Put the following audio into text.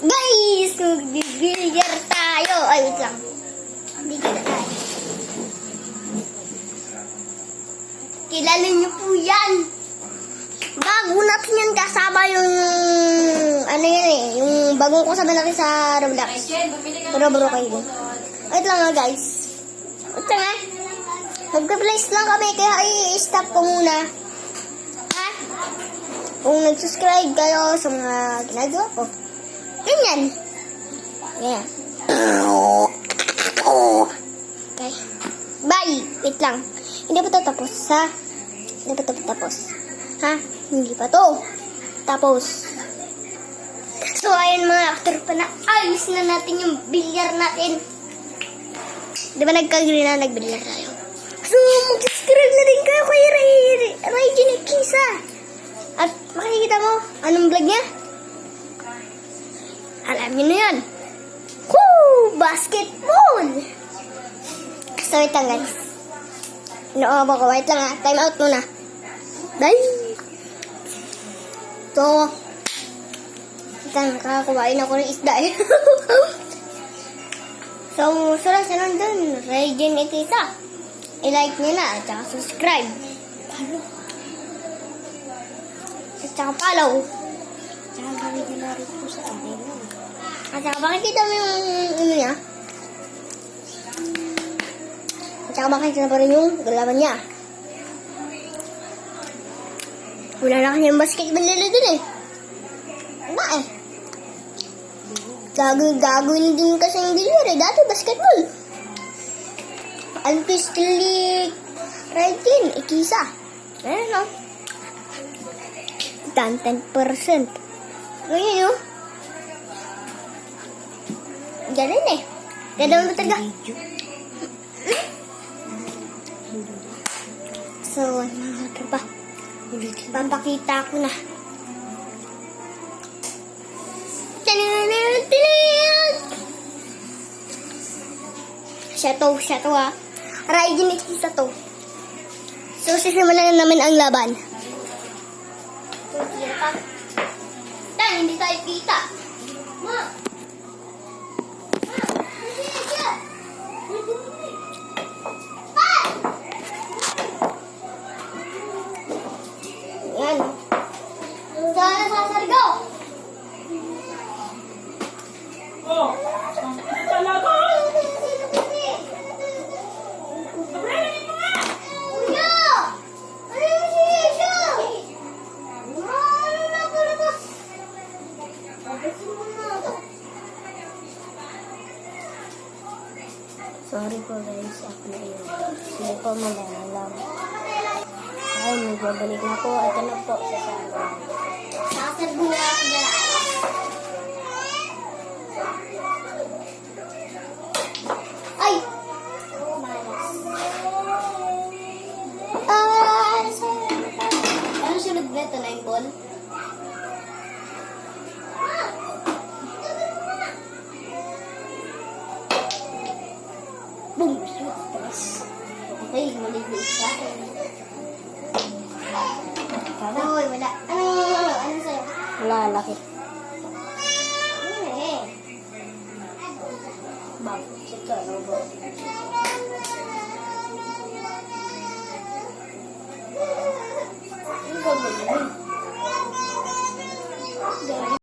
Guys, magbibilyar tayo. Ay, wait lang. Hindi ka na tayo. Kilala niyo po yan. Bago natin yan kasama yung, ano yan eh, yung bagong kasama natin sa Roblox. Bro kayo. Wait lang nga guys. Wait lang nga. Magpa-place lang kami kaya i-stop ko muna. Ha? Kung nag-subscribe kayo sa mga ginagawa ko. Ganyan. Ganyan. Okay. Bye. Wait lang. Hindi pa ito tapos, ha? Hindi pa ito tapos. Ha? Hindi pa to. Tapos. So, ayun mga actor pa na. Ayos na natin yung bilyar natin. Di ba nagka-green na nagbilyar tayo? So, mag-subscribe na rin kayo kay Raijin Ikisa. At makikita mo, anong vlog niya? Alam niyo na yan. Woo! Basketball! So, wait lang guys. Inoobo ko. Wait lang ha. Time out muna. Bye! So, nakakakuhain ako ng isda eh. So, sarap sa nandun. Raijin Ikisa. I-like nyo na. At saka subscribe. Follow. At saka follow. At saka gawin nyo na rin po sa akin. At saka makikita mo yung niya. At saka makikita pa rin yung galaman niya. Wala na kanyang basketball nila dun eh. Wala eh. Gagawin din kasi yung bilyar eh. Dati basketball. Artistic Raijin Ikisa. Ayan o. 10%. Ganyan yun. Ganun eh. Ganda mo talaga. So, mga tropa. Pampakita ko na. Siya to ha. Raijin Ikisa to. So, sisimulan na naman ang laban. So, kita. Hindi tayo kita. Ma! Yan. Sana sasargaw. Oh, talaga? Sorry po guys, ako na yun. Hindi po malalam. Ay, may babalik na po. Ito na po sa sarang. Sasarbo na ako na. Ay! Malas. Ano sunod na ito na yung ball? Boom! Stress. Okay, maliglig siya. Uy, wala. Ano sa'yo? Wala, laki. Ano eh? Bakit? Sika, robot. Ano ba ba?